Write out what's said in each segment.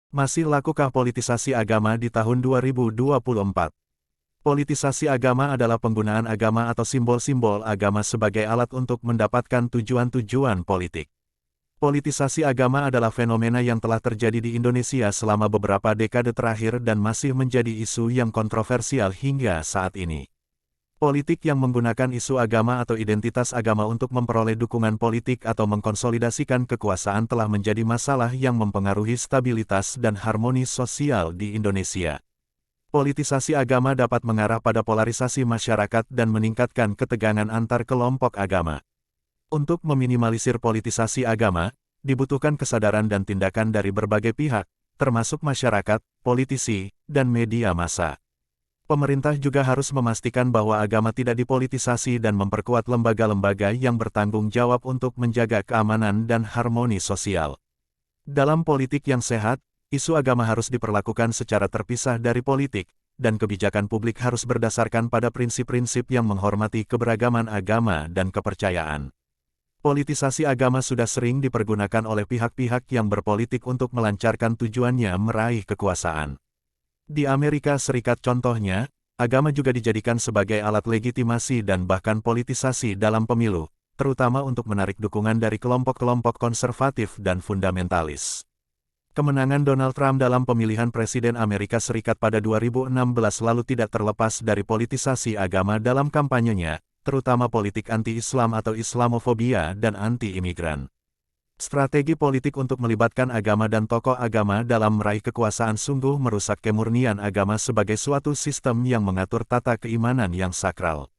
Masih lakukah politisasi agama di tahun 2024? Politisasi agama adalah penggunaan agama atau simbol-simbol agama sebagai alat untuk mendapatkan tujuan-tujuan politik. Politisasi agama adalah fenomena yang telah terjadi di Indonesia selama beberapa dekade terakhir dan masih menjadi isu yang kontroversial hingga saat ini. Politik yang menggunakan isu agama atau identitas agama untuk memperoleh dukungan politik atau mengkonsolidasikan kekuasaan telah menjadi masalah yang mempengaruhi stabilitas dan harmoni sosial di Indonesia. Politisasi agama dapat mengarah pada polarisasi masyarakat dan meningkatkan ketegangan antar kelompok agama. Untuk meminimalisir politisasi agama, dibutuhkan kesadaran dan tindakan dari berbagai pihak, termasuk masyarakat, politisi, dan media massa. Pemerintah juga harus memastikan bahwa agama tidak dipolitisasi dan memperkuat lembaga-lembaga yang bertanggung jawab untuk menjaga keamanan dan harmoni sosial. Dalam politik yang sehat, isu agama harus diperlakukan secara terpisah dari politik, dan kebijakan publik harus berdasarkan pada prinsip-prinsip yang menghormati keberagaman agama dan kepercayaan. Politisasi agama sudah sering dipergunakan oleh pihak-pihak yang berpolitik untuk melancarkan tujuannya meraih kekuasaan. Di Amerika Serikat contohnya, agama juga dijadikan sebagai alat legitimasi dan bahkan politisasi dalam pemilu, terutama untuk menarik dukungan dari kelompok-kelompok konservatif dan fundamentalis. Kemenangan Donald Trump dalam pemilihan Presiden Amerika Serikat pada 2016 lalu tidak terlepas dari politisasi agama dalam kampanyenya, terutama politik anti-Islam atau Islamofobia dan anti-imigran. Strategi politik untuk melibatkan agama dan tokoh agama dalam meraih kekuasaan sungguh merusak kemurnian agama sebagai suatu sistem yang mengatur tata keimanan yang sakral.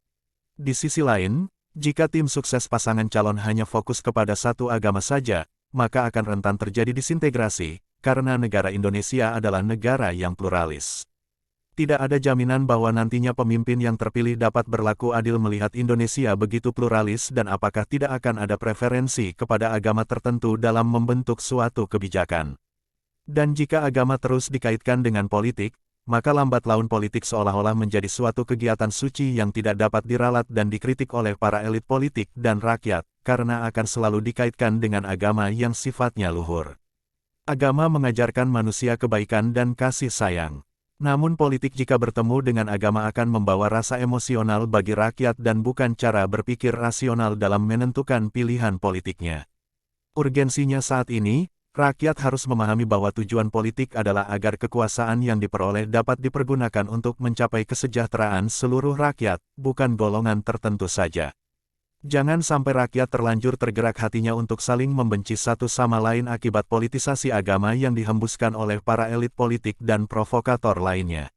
Di sisi lain, jika tim sukses pasangan calon hanya fokus kepada satu agama saja, maka akan rentan terjadi disintegrasi, karena negara Indonesia adalah negara yang pluralis. Tidak ada jaminan bahwa nantinya pemimpin yang terpilih dapat berlaku adil melihat Indonesia begitu pluralis dan apakah tidak akan ada preferensi kepada agama tertentu dalam membentuk suatu kebijakan. Dan jika agama terus dikaitkan dengan politik, maka lambat laun politik seolah-olah menjadi suatu kegiatan suci yang tidak dapat diralat dan dikritik oleh para elit politik dan rakyat, karena akan selalu dikaitkan dengan agama yang sifatnya luhur. Agama mengajarkan manusia kebaikan dan kasih sayang. Namun politik jika bertemu dengan agama akan membawa rasa emosional bagi rakyat dan bukan cara berpikir rasional dalam menentukan pilihan politiknya. Urgensinya saat ini, rakyat harus memahami bahwa tujuan politik adalah agar kekuasaan yang diperoleh dapat dipergunakan untuk mencapai kesejahteraan seluruh rakyat, bukan golongan tertentu saja. Jangan sampai rakyat terlanjur tergerak hatinya untuk saling membenci satu sama lain akibat politisasi agama yang dihembuskan oleh para elit politik dan provokator lainnya.